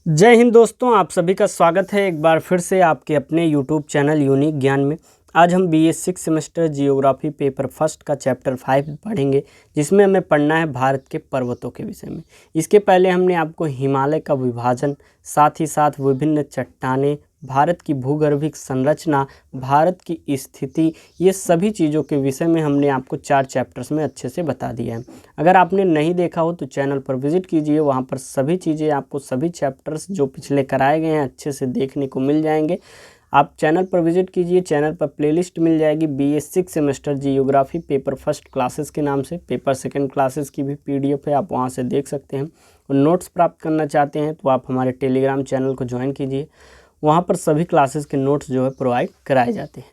जय हिंद दोस्तों, आप सभी का स्वागत है एक बार फिर से आपके अपने YouTube चैनल यूनिक ज्ञान में। आज हम BA 6 semester geography paper first का चैप्टर 5 पढ़ेंगे, जिसमें हमें पढ़ना है भारत के पर्वतों के विषय में। इसके पहले हमने आपको हिमालय का विभाजन, साथ ही साथ विभिन्न चट्टानें, भारत की भूगर्भिक संरचना, भारत की स्थिति, ये सभी चीज़ों के विषय में हमने आपको 4 चैप्टर्स में अच्छे से बता दिया है। अगर आपने नहीं देखा हो तो चैनल पर विजिट कीजिए, वहाँ पर सभी चीज़ें आपको सभी चैप्टर्स जो पिछले कराए गए हैं अच्छे से देखने को मिल जाएंगे। आप चैनल पर विजिट कीजिए, चैनल पर प्लेलिस्ट मिल जाएगी BA 6 semester geography paper first classes के नाम से। पेपर सेकंड क्लासेस की भी PDF है, आप वहाँ से देख सकते हैं। और नोट्स प्राप्त करना चाहते हैं तो आप हमारे टेलीग्राम चैनल को ज्वाइन कीजिए, वहाँ पर सभी क्लासेस के नोट्स जो है प्रोवाइड कराए जाते हैं।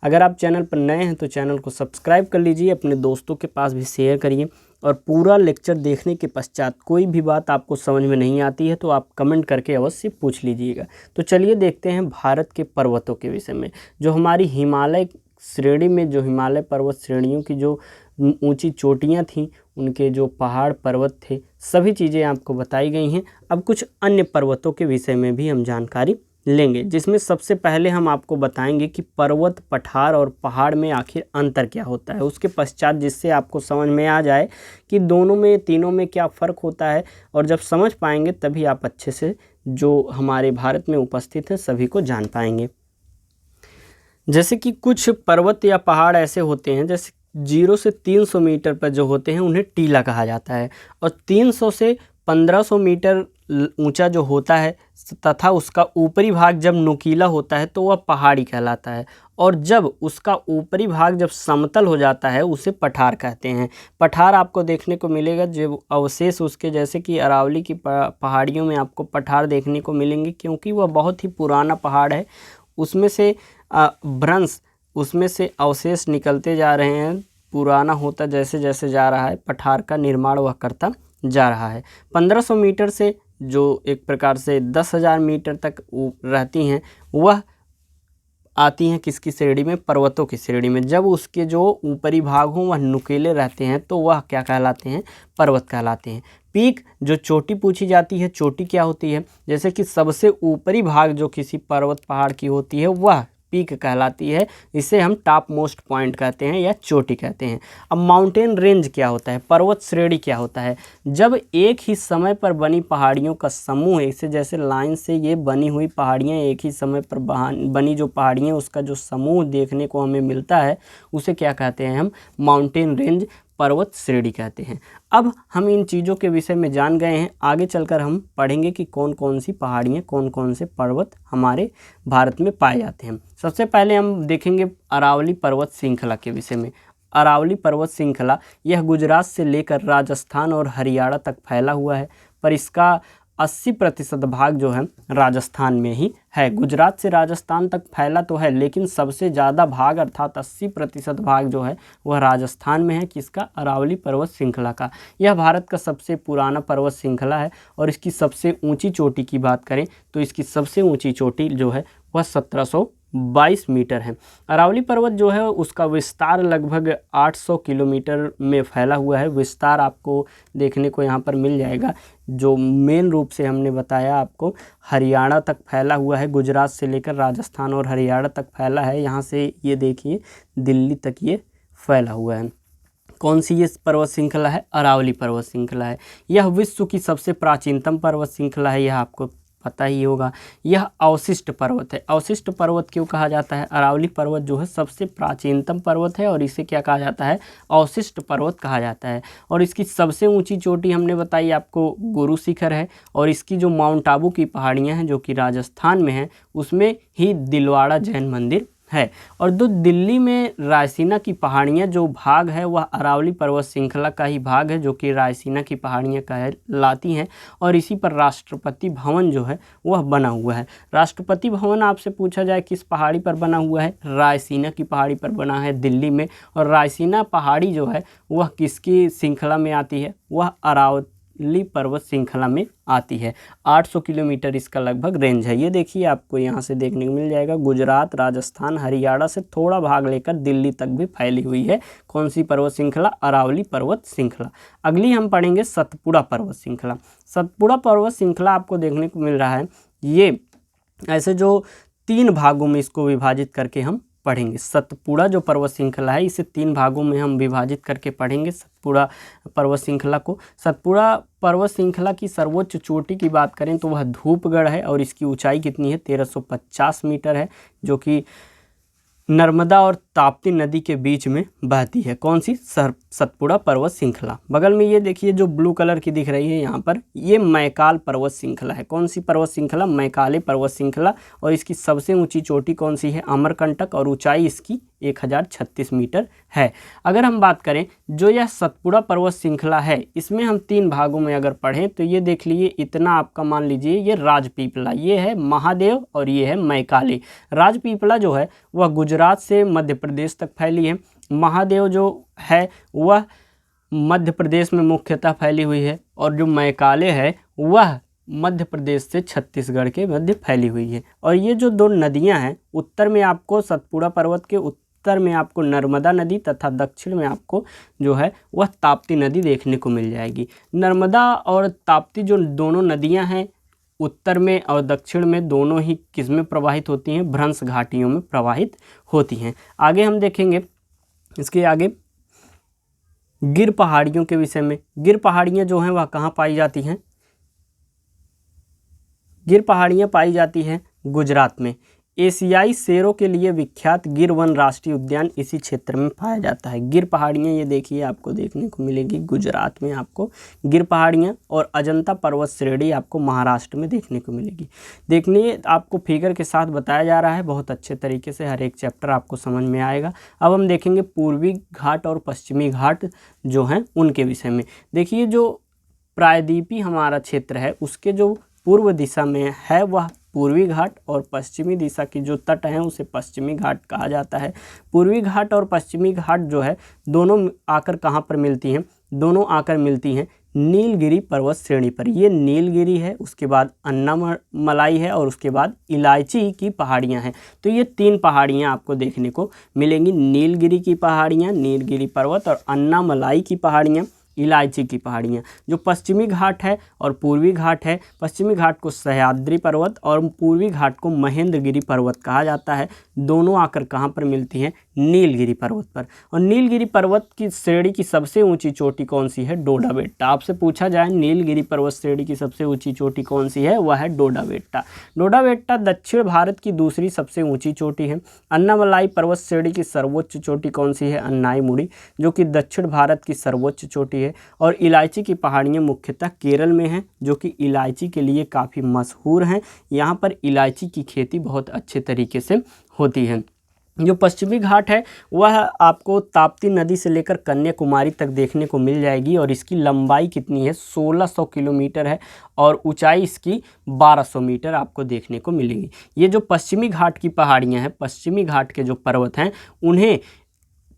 अगर आप चैनल पर नए हैं तो चैनल को सब्सक्राइब कर लीजिए, अपने दोस्तों के पास भी शेयर करिए। और पूरा लेक्चर देखने के पश्चात कोई भी बात आपको समझ में नहीं आती है तो आप कमेंट करके अवश्य पूछ लीजिएगा। तो चलिए देखते हैं भारत के पर्वतों के विषय में। जो हमारी हिमालय श्रेणी में, जो हिमालय पर्वत श्रेणियों की जो ऊंची चोटियां थीं, उनके जो पहाड़ पर्वत थे, सभी चीज़ें आपको बताई गई हैं। अब कुछ अन्य पर्वतों के विषय में भी हम जानकारी लेंगे, जिसमें सबसे पहले हम आपको बताएंगे कि पर्वत, पठार और पहाड़ में आखिर अंतर क्या होता है। उसके पश्चात जिससे आपको समझ में आ जाए कि दोनों में, तीनों में क्या फ़र्क होता है, और जब समझ पाएंगे तभी आप अच्छे से जो हमारे भारत में उपस्थित है सभी को जान पाएंगे। जैसे कि कुछ पर्वत या पहाड़ ऐसे होते हैं, जैसे 0 से 300 मीटर पर जो होते हैं उन्हें टीला कहा जाता है, और 300 से 1500 मीटर ऊंचा जो होता है तथा उसका ऊपरी भाग जब नुकीला होता है तो वह पहाड़ी कहलाता है, और जब उसका ऊपरी भाग जब समतल हो जाता है उसे पठार कहते हैं। पठार आपको देखने को मिलेगा, जो अवशेष उसके जैसे कि अरावली की पहाड़ियों में आपको पठार देखने को मिलेंगे, क्योंकि वह बहुत ही पुराना पहाड़ है। उसमें से भ्रंश, उसमें से अवशेष निकलते जा रहे हैं, पुराना होता जैसे जैसे जा रहा है, पठार का निर्माण वह करता जा रहा है। 1500 मीटर से जो एक प्रकार से 10,000 मीटर तक रहती हैं, वह आती हैं किसकी श्रेणी में? पर्वतों की श्रेणी में। जब उसके जो ऊपरी भाग हों वह नुकीले रहते हैं तो वह क्या कहलाते हैं? पर्वत कहलाते हैं। पीक, जो चोटी पूछी जाती है, चोटी क्या होती है? जैसे कि सबसे ऊपरी भाग जो किसी पर्वत पहाड़ की होती है वह पीक कहलाती है। इसे हम टॉप मोस्ट पॉइंट कहते हैं या चोटी कहते हैं। अब माउंटेन रेंज क्या होता है? पर्वत श्रेणी क्या होता है? जब एक ही समय पर बनी पहाड़ियों का समूह, ऐसे जैसे लाइन से ये बनी हुई पहाड़ियाँ, एक ही समय पर बनी जो पहाड़ियाँ, उसका जो समूह देखने को हमें मिलता है उसे क्या कहते हैं? हम माउंटेन रेंज, पर्वत श्रेणी कहते हैं। अब हम इन चीज़ों के विषय में जान गए हैं, आगे चलकर हम पढ़ेंगे कि कौन कौन सी पहाड़ियाँ, कौन कौन से पर्वत हमारे भारत में पाए जाते हैं। सबसे पहले हम देखेंगे अरावली पर्वत श्रृंखला के विषय में। अरावली पर्वत श्रृंखला यह गुजरात से लेकर राजस्थान और हरियाणा तक फैला हुआ है, पर इसका 80% भाग जो है राजस्थान में ही है। गुजरात से राजस्थान तक फैला तो है, लेकिन सबसे ज़्यादा भाग अर्थात 80% भाग जो है वह राजस्थान में है। किसका? अरावली पर्वत श्रृंखला का। यह भारत का सबसे पुराना पर्वत श्रृंखला है, और इसकी सबसे ऊंची चोटी की बात करें तो इसकी सबसे ऊंची चोटी जो है वह 1722 मीटर है। अरावली पर्वत जो है उसका विस्तार लगभग 800 किलोमीटर में फैला हुआ है। विस्तार आपको देखने को यहाँ पर मिल जाएगा। जो मेन रूप से हमने बताया आपको, हरियाणा तक फैला हुआ है, गुजरात से लेकर राजस्थान और हरियाणा तक फैला है। यहाँ से ये देखिए दिल्ली तक ये फैला हुआ है। कौन सी ये पर्वत श्रृंखला है? अरावली पर्वत श्रृंखला है। यह विश्व की सबसे प्राचीनतम पर्वत श्रृंखला है, यह आपको पता ही होगा। यह अवशिष्ट पर्वत है। अवशिष्ट पर्वत क्यों कहा जाता है? अरावली पर्वत जो है सबसे प्राचीनतम पर्वत है, और इसे क्या कहा जाता है? अवशिष्ट पर्वत कहा जाता है। और इसकी सबसे ऊंची चोटी हमने बताई आपको गुरु शिखर है, और इसकी जो माउंट आबू की पहाड़ियाँ हैं जो कि राजस्थान में हैं, उसमें ही दिलवाड़ा जैन मंदिर है। और जो दिल्ली में रायसीना की पहाड़ियाँ जो भाग है वह अरावली पर्वत श्रृंखला का ही भाग है, जो कि रायसीना की पहाड़ियाँ कहलाती हैं। और इसी पर राष्ट्रपति भवन जो है वह बना हुआ है। राष्ट्रपति भवन आपसे पूछा जाए किस पहाड़ी पर बना हुआ है? रायसीना की पहाड़ी पर बना है, दिल्ली में। और रायसीना पहाड़ी जो है वह किसकी श्रृंखला में आती है? वह अरावली पर्वत श्रृंखला में आती है। 800 किलोमीटर इसका लगभग रेंज है। ये देखिए आपको यहाँ से देखने को मिल जाएगा, गुजरात, राजस्थान, हरियाणा से थोड़ा भाग लेकर दिल्ली तक भी फैली हुई है। कौन सी पर्वत श्रृंखला? अरावली पर्वत श्रृंखला। अगली हम पढ़ेंगे सतपुड़ा पर्वत श्रृंखला। सतपुड़ा पर्वत श्रृंखला आपको देखने को मिल रहा है, ये ऐसे जो 3 भागों में इसको विभाजित करके हम पढ़ेंगे। सतपुड़ा जो पर्वत श्रृंखला है इसे 3 भागों में हम विभाजित करके पढ़ेंगे सतपुड़ा पर्वत श्रृंखला को। सतपुड़ा पर्वत श्रृंखला की सर्वोच्च चोटी की बात करें तो वह धूपगढ़ है और इसकी ऊंचाई कितनी है? 1350 मीटर है, जो कि नर्मदा और ताप्ती नदी के बीच में बहती है। कौन सी? सतपुड़ा पर्वत श्रृंखला। बगल में ये देखिए जो ब्लू कलर की दिख रही है यहाँ पर, ये मैकाल पर्वत श्रृंखला है। कौन सी पर्वत श्रृंखला? मैकाले पर्वत श्रृंखला। और इसकी सबसे ऊंची चोटी कौन सी है? अमरकंटक, और ऊंचाई इसकी 1036 मीटर है। अगर हम बात करें जो यह सतपुड़ा पर्वत श्रृंखला है, इसमें हम 3 भागों में अगर पढ़ें तो ये देख लीजिए, इतना आपका मान लीजिए ये राजपीपला, ये है महादेव और ये है मैकाले। राजपीपला जो है वह गुजरात से मध्य प्रदेश तक फैली है। महादेव जो है वह मध्य प्रदेश में मुख्यतः फैली हुई है, और जो मैकाले है वह मध्य प्रदेश से छत्तीसगढ़ के मध्य फैली हुई है। और ये जो 2 नदियां हैं, उत्तर में आपको सतपुड़ा पर्वत के उत्तर में आपको नर्मदा नदी तथा दक्षिण में आपको जो है वह ताप्ती नदी देखने को मिल जाएगी। नर्मदा और ताप्ती जो दोनों नदियां हैं, उत्तर में और दक्षिण में दोनों ही किस में प्रवाहित होती हैं? भ्रंश घाटियों में प्रवाहित होती हैं। आगे हम देखेंगे इसके आगे गिर पहाड़ियों के विषय में। गिर पहाड़ियाँ जो हैं वह कहाँ पाई जाती हैं? गिर पहाड़ियाँ पाई जाती हैं गुजरात में। एशियाई शेरों के लिए विख्यात गिर वन राष्ट्रीय उद्यान इसी क्षेत्र में पाया जाता है। गिर पहाड़ियाँ ये देखिए आपको देखने को मिलेगी गुजरात में, आपको गिर पहाड़ियाँ। और अजंता पर्वत श्रेणी आपको महाराष्ट्र में देखने को मिलेगी। देखिए आपको फिगर के साथ बताया जा रहा है, बहुत अच्छे तरीके से हर एक चैप्टर आपको समझ में आएगा। अब हम देखेंगे पूर्वी घाट और पश्चिमी घाट जो हैं उनके विषय में। देखिए जो प्रायद्वीपी हमारा क्षेत्र है उसके जो पूर्व दिशा में है वह पूर्वी घाट, और पश्चिमी दिशा की जो तट हैं उसे पश्चिमी घाट कहा जाता है। पूर्वी घाट और पश्चिमी घाट जो है दोनों आकर कहाँ पर मिलती हैं? दोनों आकर मिलती हैं नीलगिरी पर्वत श्रेणी पर। ये नीलगिरी है, उसके बाद अन्नामलाई है, और उसके बाद इलायची की पहाड़ियाँ हैं। तो ये 3 पहाड़ियाँ आपको देखने को मिलेंगी, नीलगिरी की पहाड़ियाँ, नीलगिरी पर्वत, और अन्नामलाई की पहाड़ियाँ, इलायची की पहाड़ियाँ। जो पश्चिमी घाट है और पूर्वी घाट है, पश्चिमी घाट को सह्याद्री पर्वत और पूर्वी घाट को महेंद्रगिरी पर्वत कहा जाता है। दोनों आकर कहाँ पर मिलती हैं? नीलगिरी पर्वत पर। और नीलगिरी पर्वत की श्रेणी की सबसे ऊंची चोटी कौन सी है? डोडा बेट्टा। आपसे पूछा जाए नीलगिरी पर्वत श्रेणी की सबसे ऊंची चोटी कौन सी है? वह है डोडा बेट्टा। डोडा बेट्टा दक्षिण भारत की दूसरी सबसे ऊंची चोटी है। अन्नामलाई पर्वत श्रेणी की सर्वोच्च चोटी कौन सी है? अन्नाईमुड़ी, जो कि दक्षिण भारत की सर्वोच्च चोटी है। और इलायची की पहाड़ियाँ मुख्यतः केरल में हैं, जो कि इलायची के लिए काफ़ी मशहूर हैं। यहाँ पर इलायची की खेती बहुत अच्छे तरीके से होती है। जो पश्चिमी घाट है वह आपको ताप्ती नदी से लेकर कन्याकुमारी तक देखने को मिल जाएगी, और इसकी लंबाई कितनी है? 1600 किलोमीटर है, और ऊंचाई इसकी 1200 मीटर आपको देखने को मिलेगी। ये जो पश्चिमी घाट की पहाड़ियाँ हैं, पश्चिमी घाट के जो पर्वत हैं, उन्हें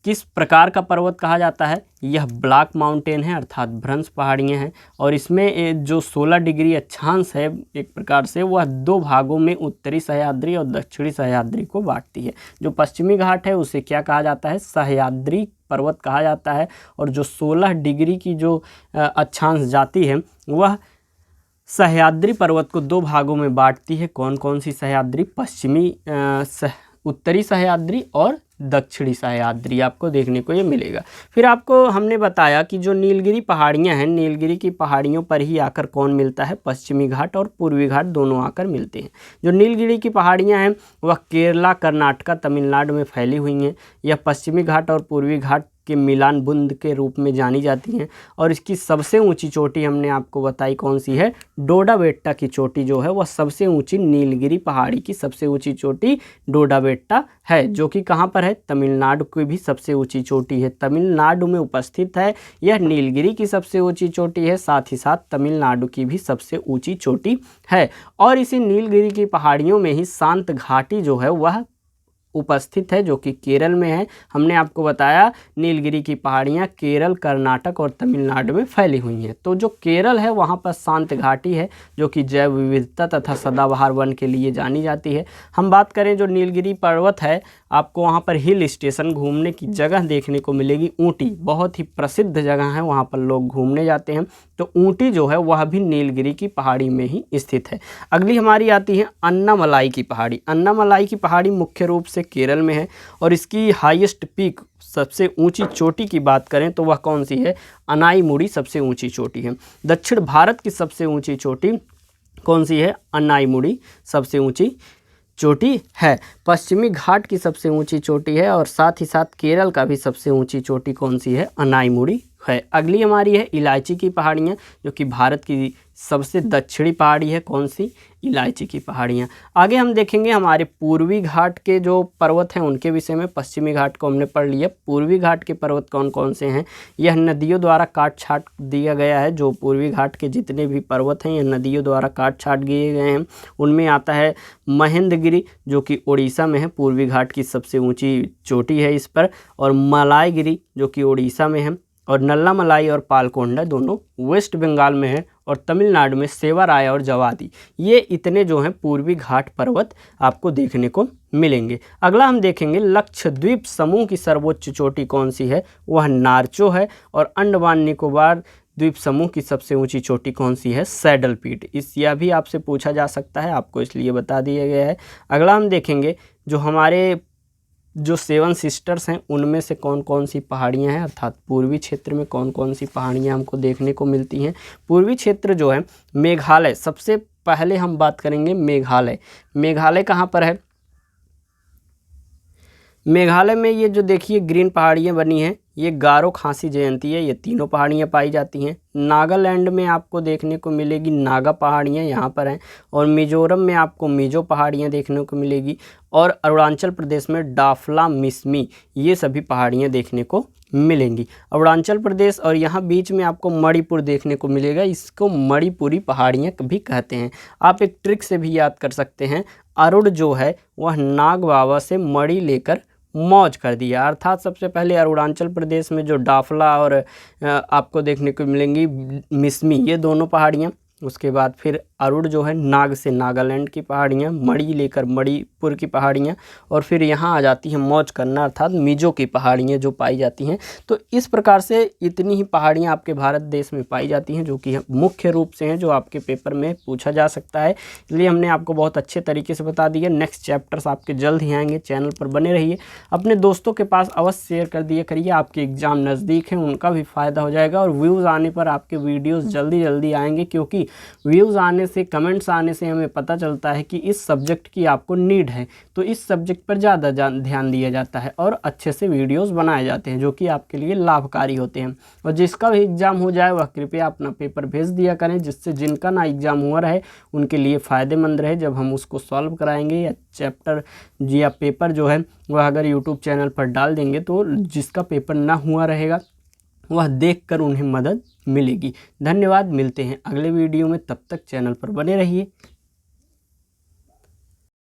किस प्रकार का पर्वत कहा जाता है? यह ब्लैक माउंटेन है, अर्थात भ्रंश पहाड़ियाँ हैं। और इसमें जो 16 डिग्री अक्षांश है एक प्रकार से, वह 2 भागों में उत्तरी सह्याद्री और दक्षिणी सह्याद्री को बांटती है। जो पश्चिमी घाट है उसे क्या कहा जाता है? सह्याद्री पर्वत कहा जाता है। और जो 16 डिग्री की जो अक्षांश जाती है वह सह्याद्री पर्वत को 2 भागों में बांटती है। कौन कौन सी सह्याद्री? उत्तरी सह्याद्री और दक्षिणी सह्याद्री आपको देखने को ये मिलेगा। फिर आपको हमने बताया कि जो नीलगिरी पहाड़ियाँ हैं, नीलगिरी की पहाड़ियों पर ही आकर कौन मिलता है? पश्चिमी घाट और पूर्वी घाट दोनों आकर मिलते हैं। जो नीलगिरी की पहाड़ियाँ हैं वह केरला, कर्नाटका, तमिलनाडु में फैली हुई हैं। यह पश्चिमी घाट और पूर्वी घाट के मिलान बुंद के रूप में जानी जाती हैं। और इसकी सबसे ऊंची चोटी हमने आपको बताई कौन सी है? डोडा बेट्टा की चोटी जो है वह सबसे ऊंची, नीलगिरी पहाड़ी की सबसे ऊंची चोटी डोडा बेट्टा है, जो कि कहाँ पर है? तमिलनाडु की भी सबसे ऊंची चोटी है, तमिलनाडु में उपस्थित है। यह नीलगिरी की सबसे ऊंची चोटी है, साथ ही साथ तमिलनाडु की भी सबसे ऊंची चोटी है। और इसी नीलगिरी की पहाड़ियों में ही शांत घाटी जो है वह उपस्थित है, जो कि केरल में है। हमने आपको बताया नीलगिरी की पहाड़ियाँ केरल, कर्नाटक और तमिलनाडु में फैली हुई हैं। तो जो केरल है वहाँ पर शांत घाटी है, जो कि जैव विविधता तथा सदाबहार वन के लिए जानी जाती है। हम बात करें जो नीलगिरी पर्वत है, आपको वहाँ पर हिल स्टेशन घूमने की जगह देखने को मिलेगी। ऊटी बहुत ही प्रसिद्ध जगह है, वहाँ पर लोग घूमने जाते हैं। तो ऊटी जो है वह भी नीलगिरी की पहाड़ी में ही स्थित है। अगली हमारी आती है अन्नामलाई की पहाड़ी। अन्नामलाई की पहाड़ी मुख्य रूप से केरल में है और इसकी हाईएस्ट पीक, सबसे ऊंची चोटी की बात करें तो वह कौन सी है? अनाईमुड़ी सबसे ऊंची चोटी है। दक्षिण भारत की सबसे ऊंची चोटी कौन सी है? अनाईमुड़ी सबसे ऊंची चोटी है। पश्चिमी घाट की सबसे ऊंची चोटी है और साथ ही साथ केरल का भी सबसे ऊंची चोटी कौन सी है? अनाईमुड़ी है। अगली हमारी है इलायची की पहाड़ियाँ, जो कि भारत की सबसे दक्षिणी पहाड़ी है। कौन सी? इलायची की पहाड़ियाँ। आगे हम देखेंगे हमारे पूर्वी घाट के जो पर्वत हैं उनके विषय में। पश्चिमी घाट को हमने पढ़ लिया, पूर्वी घाट के पर्वत कौन कौन से हैं? यह नदियों द्वारा काट छाट दिया गया है। जो पूर्वी घाट के जितने भी पर्वत हैं यह नदियों द्वारा काट छाट दिए गए हैं। उनमें आता है महेंद्रगिरी, जो कि उड़ीसा में है, पूर्वी घाट की सबसे ऊँची चोटी है इस पर। और मलायगिरी जो कि उड़ीसा में है। और नल्लामलाई और पालकोंडा दोनों वेस्ट बंगाल में है। और तमिलनाडु में सेवाराय और जवादी, ये इतने जो हैं पूर्वी घाट पर्वत आपको देखने को मिलेंगे। अगला हम देखेंगे लक्षद्वीप समूह की सर्वोच्च चोटी कौन सी है? वह नारचो है। और अंडमान निकोबार द्वीप समूह की सबसे ऊंची चोटी कौन सी है? सैडल पीट। यह भी आपसे पूछा जा सकता है, आपको इसलिए बता दिया गया है। अगला हम देखेंगे जो हमारे जो 7 सिस्टर्स हैं उनमें से कौन कौन सी पहाड़ियां हैं, अर्थात पूर्वी क्षेत्र में कौन कौन सी पहाड़ियां हमको देखने को मिलती हैं। पूर्वी क्षेत्र जो है मेघालय, सबसे पहले हम बात करेंगे मेघालय। मेघालय कहाँ पर है? मेघालय में ये जो देखिए ग्रीन पहाड़ियाँ बनी हैं, ये गारो खासी जयंती है, ये तीनों पहाड़ियाँ पाई जाती हैं। नागालैंड में आपको देखने को मिलेगी नागा पहाड़ियाँ, यहाँ पर हैं। और मिजोरम में आपको मिजो पहाड़ियाँ देखने को मिलेगी। और अरुणाचल प्रदेश में डाफला मिसमी, ये सभी पहाड़ियाँ देखने को मिलेंगी। अरुणाचल प्रदेश और यहाँ बीच में आपको मणिपुर देखने को मिलेगा, इसको मणिपुरी पहाड़ियाँ भी कहते हैं। आप एक ट्रिक से भी याद कर सकते हैं, अरुण जो है वह नाग बाबा से मणि लेकर मौज कर दिया। अर्थात सबसे पहले अरुणाचल प्रदेश में जो डाफला और आपको देखने को मिलेंगी मिसमी, ये दोनों पहाड़ियाँ। उसके बाद फिर अरुण जो है नाग से नागालैंड की पहाड़ियाँ, मणि लेकर मणिपुर की पहाड़ियाँ, और फिर यहाँ आ जाती हैं मौज करना अर्थात मिजो की पहाड़ियाँ जो पाई जाती हैं। तो इस प्रकार से इतनी ही पहाड़ियाँ आपके भारत देश में पाई जाती हैं, जो कि मुख्य रूप से हैं, जो आपके पेपर में पूछा जा सकता है। इसलिए हमने आपको बहुत अच्छे तरीके से बता दिया। नेक्स्ट चैप्टर्स आपके जल्द ही आएंगे, चैनल पर बने रहिए। अपने दोस्तों के पास अवश्य शेयर कर दिया करिए, आपके एग्ज़ाम नज़दीक हैं, उनका भी फ़ायदा हो जाएगा। और व्यूज़ आने पर आपके वीडियोज़ जल्दी आएंगे, क्योंकि व्यूज़ आने से, कमेंट्स आने से हमें पता चलता है कि इस सब्जेक्ट की आपको नीड है, तो इस सब्जेक्ट पर ज़्यादा ध्यान दिया जाता है और अच्छे से वीडियोस बनाए जाते हैं, जो कि आपके लिए लाभकारी होते हैं। और जिसका भी एग्ज़ाम हो जाए वह कृपया अपना पेपर भेज दिया करें, जिससे जिनका ना एग्ज़ाम हुआ रहे उनके लिए फ़ायदेमंद रहे। जब हम उसको सॉल्व कराएंगे या चैप्टर या पेपर जो है वह अगर यूट्यूब चैनल पर डाल देंगे, तो जिसका पेपर ना हुआ रहेगा वह देखकर उन्हें मदद मिलेगी। धन्यवाद, मिलते हैं अगले वीडियो में, तब तक चैनल पर बने रहिए।